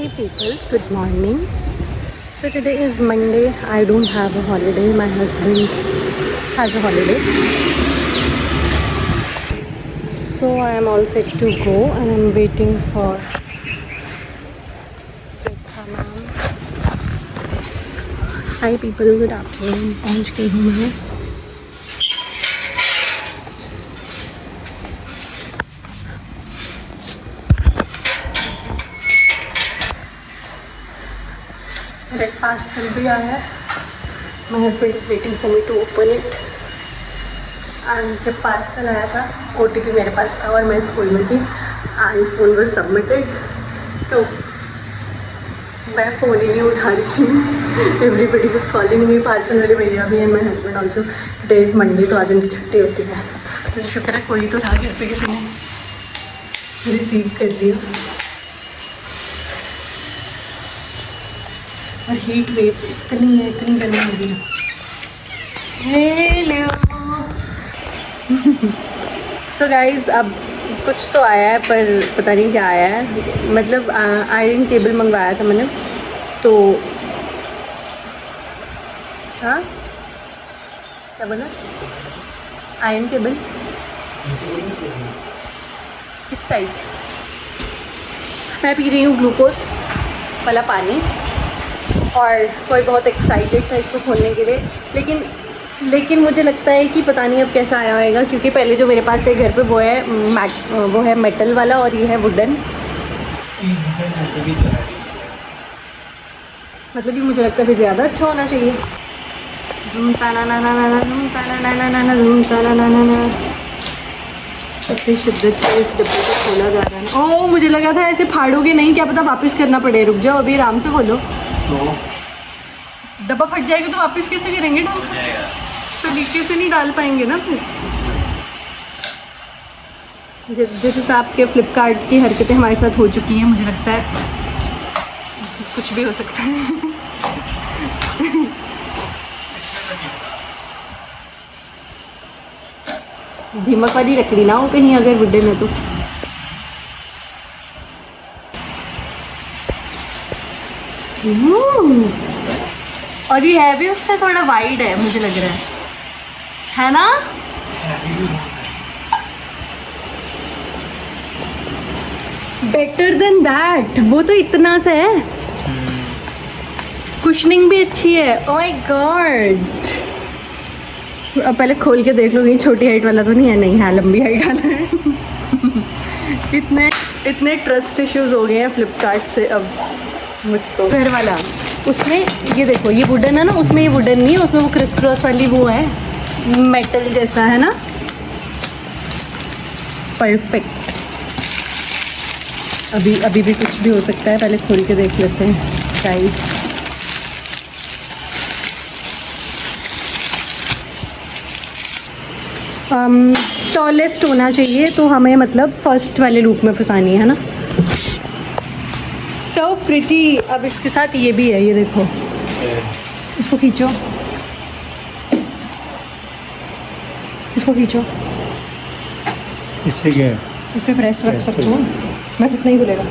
Hey people, good morning. So today is Monday. I don't have a holiday. My husband has a holiday. So I am all set to go and I'm waiting for Rekha ma'am. Hi people, good afternoon. पहुंच गई हूँ मैं. मेरा parcel भी आया है. My husband is waiting for me to open it. And जब parcel आया था OTP मेरे पास था और मैं स्कूल में थी एंड फ़ोन वॉज सबमिटेड. तो मैं फ़ोन ही नहीं उठा रही थी. Everybody was calling me. Parcel वाले भैया भी and my husband also. Day is Monday तो आज उनकी छुट्टी होती है. मुझे शुक्र है कोई तो था घर पे, किसी ने रिसीव कर लिया. और हीट वेव्स इतनी है, इतनी गर्मी हो रही है. हेलो. सो गाइज अब कुछ तो आया है पर पता नहीं क्या आया है. मतलब आयरन टेबल मंगवाया था मैंने तो. हाँ क्या बोला? आयरन टेबल किस साइड? मैं पी रही हूँ ग्लूकोज वाला पानी और कोई बहुत एक्साइटेड था इसको खोलने के लिए. लेकिन मुझे लगता है कि पता नहीं अब कैसा आया होगा, क्योंकि पहले जो मेरे पास है घर पे वो है मेटल वाला और ये है वुडन. मतलब ये मुझे लगता है फिर ज़्यादा अच्छा होना चाहिए. इतनी शिद्दत से इस डब्बे को खोला जा रहा है. ओह मुझे लगा था ऐसे फाड़ोगे नहीं, क्या पता वापस करना पड़े. रुक जाओ अभी आराम से खोलो. डब्बा फट जाएगा तो वापस कैसे करेंगे? ढंग से तरीके से नहीं डाल पाएंगे ना फिर. जिस हिसाब के फ्लिपकार्ट की हरकतें हमारे साथ हो चुकी हैं, मुझे लगता है कुछ भी हो सकता है. दीमक वाली लकड़ी ना हो कहीं अगर वुडन है तो. और ये है भी उससे थोड़ा वाइड है मुझे लग रहा है ना? Better than that. वो तो इतना सा है. कुशनिंग भी अच्छी है. Oh my God. अब पहले खोल के देख लो कहीं छोटी हाइट वाला तो नहीं है. नहीं है, लंबी हाइट वाला है. इतने ट्रस्ट इश्यूज हो गए हैं फ्लिपकार्ट से अब मुझको. घर वाला उसमें ये देखो, ये वुडन है ना, उसमें ये वुडन नहीं है, उसमें वो क्रिस क्रॉस वाली वो है मेटल जैसा है ना. परफेक्ट. अभी भी कुछ भी हो सकता है. पहले खोल के देख लेते हैं गाइस. टॉलेस्ट होना चाहिए तो हमें मतलब फर्स्ट वाले लूप में फंसानी है ना. So pretty. अब इसके साथ ये भी है, ये देखो. इसको खींचो, इसको खींचो. इससे क्या है? इस पर प्रेस रख सकते हो. बस इतना ही खुलेगा.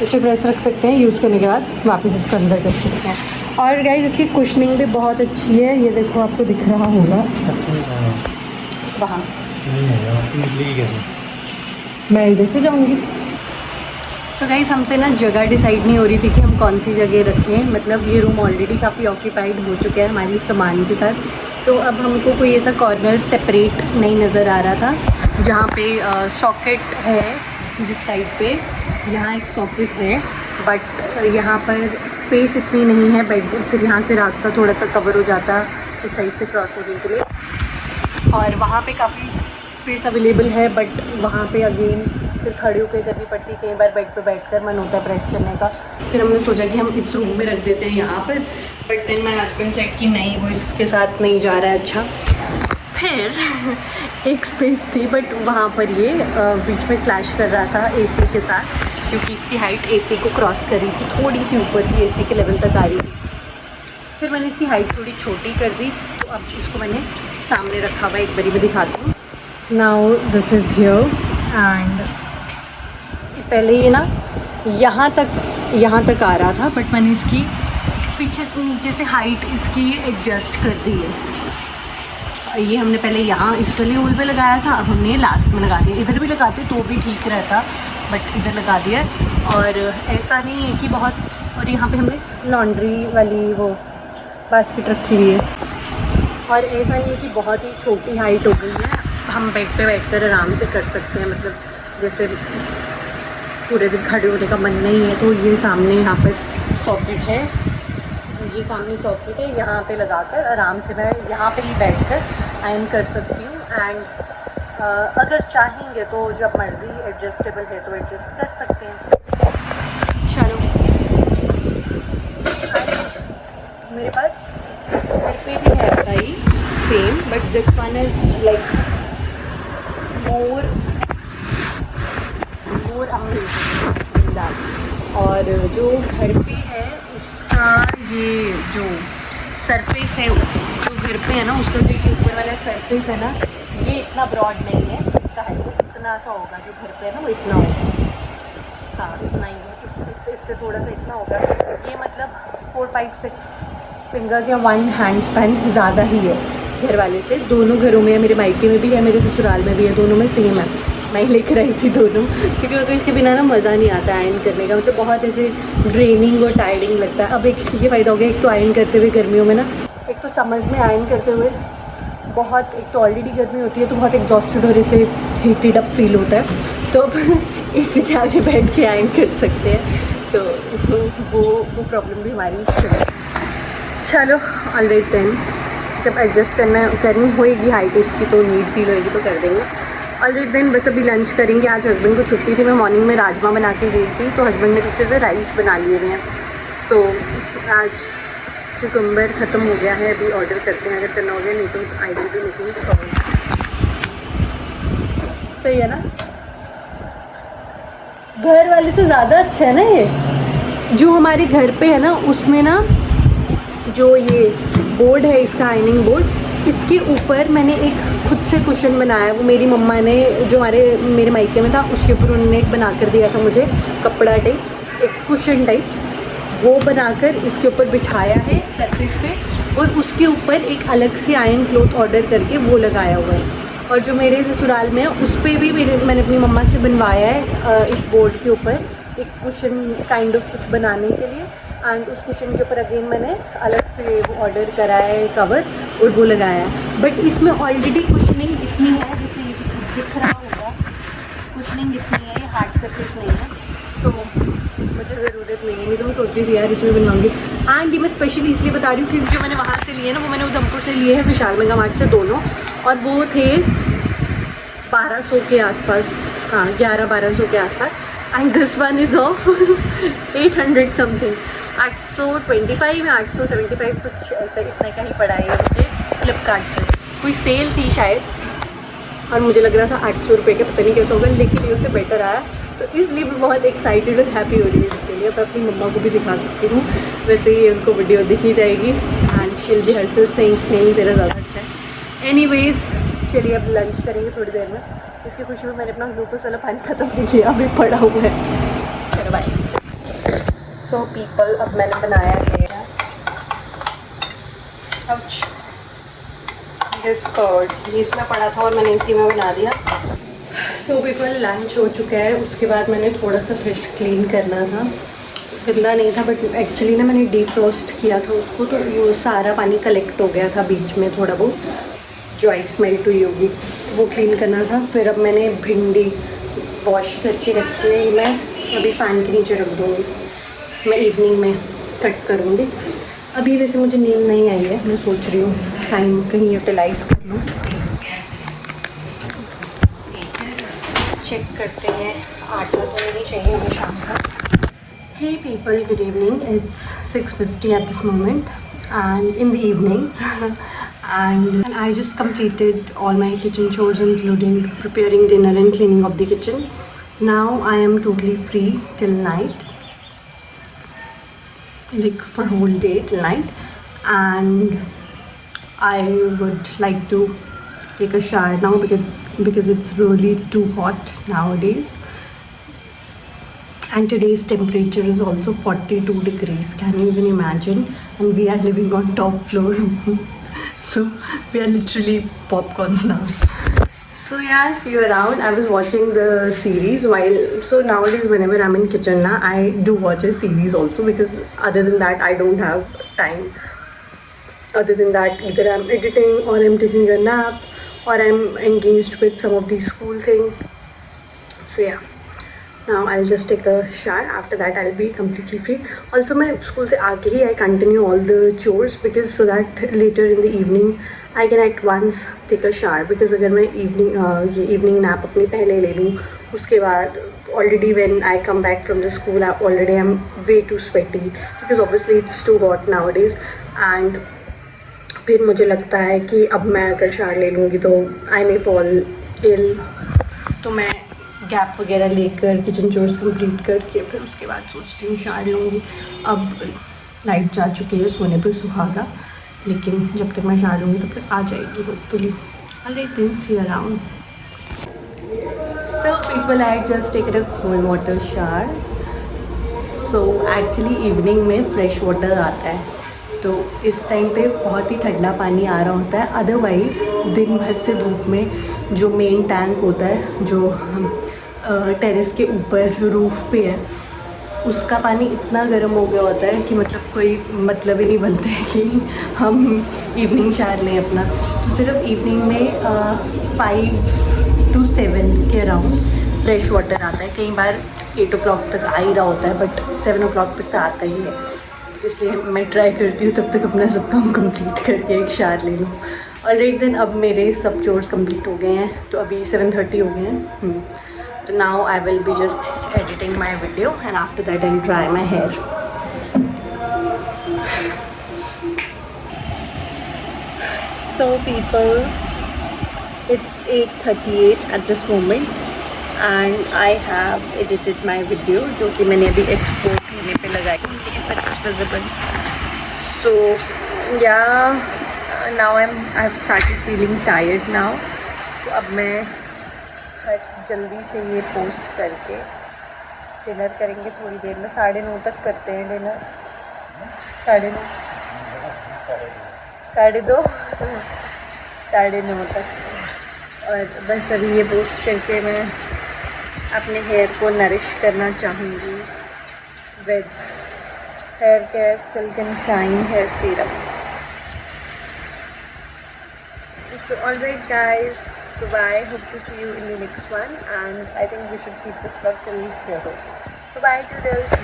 इस पर प्रेस रख सकते हैं. यूज़ करने के बाद वापस इसको अंदर कर सकते हैं. और गाइस इसकी कुशनिंग भी बहुत अच्छी है. ये देखो आपको दिख रहा होगा वहाँ. मैं इधर से जाऊँगी. सो गाइस हमसे ना जगह डिसाइड नहीं हो रही थी कि हम कौन सी जगह रखें. मतलब ये रूम ऑलरेडी काफ़ी ऑक्यूपाइड हो चुका है हमारे सामान के साथ. तो अब हमको कोई ऐसा कॉर्नर सेपरेट नहीं नज़र आ रहा था जहाँ पे सॉकेट है. जिस साइड पे यहाँ एक सॉकेट है बट यहाँ पर स्पेस इतनी नहीं है. बेड फिर यहाँ से रास्ता थोड़ा सा कवर हो जाता इस साइड से क्रॉस होने के लिए. और वहाँ पे काफ़ी स्पेस अवेलेबल है बट वहाँ पे अगेन फिर खड़ी होकर करनी पड़ती है. कई बार बेड पे बैठकर मन होता है प्रेस करने का. फिर हमने सोचा कि हम इस रूम में रख देते हैं यहाँ पर. But then my husband check कि नहीं, वो इसके साथ नहीं जा रहा है. अच्छा फिर एक स्पेस थी बट वहाँ पर ये बीच में क्लैश कर रहा था AC के साथ, क्योंकि इसकी हाइट AC को क्रॉस करी थी. थोड़ी सी ऊपर थी, AC के लेवल तक आ रही थी. फिर मैंने इसकी हाइट थोड़ी छोटी कर दी. तो अब इसको मैंने सामने रखा हुआ. एक बारी मैं दिखाती हूँ. Now this is here and पहले ये ना यहाँ तक यहाँ तक आ रहा था, बट मैंने इसकी पीछे से नीचे से हाइट इसकी एडजस्ट कर दी है। ये हमने पहले यहाँ इस वाली होल पे लगाया था, अब हमने लास्ट में लगा दिया। इधर भी लगाते तो भी ठीक रहता, बट इधर लगा दिया। और ऐसा नहीं है कि बहुत, और यहाँ पे हमने लॉन्ड्री वाली वो बास्केट रखी हुई है। और ऐसा नहीं है कि बहुत ही छोटी हाइट हो गई है, हम बेड पे बैठकर आराम से कर सकते हैं। मतलब जैसे पूरे दिन खड़े होने का मन नहीं है तो ये सामने यहाँ पर सॉकेट है, ये सामने सॉकेट है, यहाँ पे लगाकर आराम से मैं यहाँ पे ही बैठकर आयरन कर सकती हूँ। एंड अगर चाहेंगे तो जब मर्ज़ी एडजस्टेबल है तो एडजस्ट कर सकते हैं। चलो, मेरे पास घर पे भी है भाई same, but this one is like more amazing that. और जो घर पे है उसका ये जो सरफेस है, जो घर पे है ना उसका जो ये ऊपर वाला सरफेस है ना, ये इतना ब्रॉड नहीं है। इसका हाइट इतना सा होगा, जो घर पे है ना वो इतना होगा। हाँ इतना ही है, इससे थोड़ा सा इतना होगा। ये मतलब 4, 5, 6 फिंगर्स या 1 हैंड स्पैन ज़्यादा ही है घर वाले से। दोनों घरों में है, मेरे मायके में भी है, मेरे ससुराल में भी है, दोनों में सेम है। मैं लेकर आई थी दोनों, क्योंकि मेरे को इसके बिना ना मज़ा नहीं आता आयरन करने का। मुझे बहुत ऐसे ड्रेनिंग और टायरिंग लगता है। अब एक ये फ़ायदा हो गया, एक तो आयरन करते हुए गर्मियों में ना, एक तो समर्स में आयरन करते हुए बहुत, एक तो ऑलरेडी गर्मी होती है तो बहुत एग्जॉस्टेड और इसे हीटेड अप फील होता है, तो अब इसी के आगे बैठ के आयरन कर सकते हैं, तो वो प्रॉब्लम भी हमारी चलो ऑलराइट देन। जब एडजस्ट करनी होएगी हाइट इसकी तो नीड फील होएगी तो कर देंगे। ऑलराइट देन, बस अभी लंच करेंगे। आज हस्बैंड को छुट्टी थी, मैं मॉर्निंग में राजमा बना के गई थी, तो हस्बैंड ने पीछे से राइस बना लिए हुए हैं। तो आज कुकुम्बर ख़त्म हो गया है, अभी ऑर्डर करते हैं, अगर करना हो गया, नहीं तो आई विल बी मेकिंग कॉल। सही है ना, घर वाले से ज़्यादा अच्छा है ना ये। जो हमारे घर पे है ना उसमें ना जो ये बोर्ड है इसका आयरनिंग बोर्ड, इसके ऊपर मैंने एक खुद से कुशन बनाया। वो मेरी मम्मा ने जो मेरे मायके में था उसके ऊपर उन्होंने एक बना कर दिया था मुझे, कपड़ा टाइप, एक कुशन टाइप, वो बनाकर इसके ऊपर बिछाया है सरफेस पे, और उसके ऊपर एक अलग से आयरन क्लॉथ ऑर्डर करके वो लगाया हुआ है। और जो मेरे ससुराल में है उस पर भी मैंने अपनी मम्मा से बनवाया है इस बोर्ड के ऊपर एक कुशन काइंड ऑफ कुछ बनाने के लिए। एंड उस कुशन के ऊपर अगेन मैंने अलग से वो ऑर्डर करा है कवर और वो लगाया है। बट इसमें ऑलरेडी कुशनिंग इतनी है, जैसे ये दिख रहा होगा, कुशनिंग इतनी है, ये हार्ड सरफेस नहीं है, तो मुझे ज़रूरत नहीं है। नहीं तो मैं सोच रही थी यार इसमें बनवाऊंगी। एंड ये मैं स्पेशली इसलिए बता रही हूँ क्योंकि जो मैंने वहाँ से लिए ना वो मैंने उधमपुर से लिए हैं, विशाल मेगा मार्ट से दोनों, और वो थे 1200 के आसपास, हाँ 1100-1200 के आसपास। And this one is of 800 something, 825 या 875 कुछ ऐसा इतना का ही पड़ा है मुझे फ्लिपकार्ट से। कोई सेल थी शायद, और मुझे लग रहा था 800 रुपये का, पता नहीं कैसा होगा, लेकिन ये उससे बेटर आया, तो इसलिए मैं बहुत एक्साइटेड और हैप्पी हो रही हूँ इसके लिए। तो अपनी मम्मा को भी दिखा सकती हूँ, वैसे ही उनको वीडियो दिखी जाएगी and she'll be herself saying नहीं तेरा ज़्यादा अच्छा है। एनीवेज चलिए अब लंच करेंगे थोड़ी देर में। इसकी खुशी में मैंने अपना ग्लूकोज वाला पानी ख़त्म नहीं किया, अभी पड़ा हुआ है। चलो बाय। सो पीपल, अब मैंने बनाया है दिस कर्ड, ये इसमें पड़ा था और मैंने इसी में बना दिया। सो पीपल लंच हो चुका है, उसके बाद मैंने थोड़ा सा फ्रिज क्लीन करना था, गंदा नहीं था बट एक्चुअली ना मैंने डीफ्रॉस्ट किया था उसको, तो वो सारा पानी कलेक्ट हो गया था बीच में, थोड़ा बहुत जो आइस मेल्ट हुई होगी, तो वो क्लीन करना था। फिर अब मैंने भिंडी वॉश करके रखी है, मैं अभी फ़ैन के नीचे रख दूँगी, मैं इवनिंग में कट करूँगी। अभी वैसे मुझे नींद नहीं आई है, मैं सोच रही हूँ टाइम कहीं यूटिलाइज़ कर लूँ। चेक करते हैं, 8 बजे नहीं चाहिए हमें शाम का। Hey people, good evening. It's 6:50 at this moment and in the evening and I just completed all my kitchen chores including preparing dinner and cleaning of the kitchen. Now I am totally free till night, like for whole day till night, and I would like to take a shower now because it's really too hot nowadays. And today's temperature is also 42 degrees. Can you even imagine? And we are living on top floor. So we are literally popcorns now. So yeah, see you around. I was watching the series while, so nowadays whenever I'm in kitchen na, I do watch a series also, because other than that I don't have time. Other than that, either I'm editing or I'm taking a nap or I'm engaged with some of these school thing. So yeah, now I'll just take a shower. After that I'll be completely free. Also my school se aake hi I continue all the chores, because so that later in the evening I can at once take a shower. Because अगर मैं evening nap अपनी पहले ले लूँ, उसके बाद already when I come back from the school I already am way too sweaty, because obviously it's too hot nowadays. And फिर मुझे लगता है कि अब मैं अगर शावर ले लूँगी तो आई मे फॉल इल, तो मैं गैप वगैरह लेकर किचन चोर्स कंप्लीट करके फिर उसके बाद सोचती हूँ शावर लूँगी. अब लाइट जा चुकी है, सोने पर सुहागा, लेकिन जब तक मैं शावर लूँगी तब तक आ जाएगी hopefully. Alright then, see you around. So people, I just taken a cold water shower. So actually evening में फ्रेश वाटर आता है, तो इस टाइम पे बहुत ही ठंडा पानी आ रहा होता है. अदरवाइज़ दिन भर से धूप में जो मेन टैंक होता है, जो टेरेस के ऊपर रूफ़ पे है, उसका पानी इतना गर्म हो गया होता है कि मतलब कोई मतलब ही नहीं बनता है कि हम इवनिंग शावर लें अपना. तो सिर्फ इवनिंग में 5 to 7 के अराउंड फ्रेश वाटर आता है. कई बार 8 o'clock तक आ ही रहा होता है, बट 7 o'clock तक तो आता ही है. इसलिए मैं ट्राई करती हूँ तब तक अपना सब काम कंप्लीट करके एक शावर ले लूँ. ऑलराइट देन, अब मेरे सब चोर्स कंप्लीट हो गए हैं, तो अभी 7:30 हो गए हैं. तो now I will be just editing my video and after that I will dry my hair. So people, it's 8:38 at this moment and I have edited my video, जो कि मैंने अभी एक्सपोर्ट होने पे लगाई. If it's visible. So yeah, now I've started feeling tired now. तो अब मैं जल्दी से ये पोस्ट करके डिनर करेंगे थोड़ी देर में. 9:30 तक करते हैं डिनर. 9:30 9:30 तक. और बस अभी ये पोस्ट करके मैं अपने हेयर को नरिश करना चाहूँगी with hair care silk and shine hair serum. So alright guys, bye. Hope to see you in the next one, and I think we should keep this vlog till here. Bye, toodles.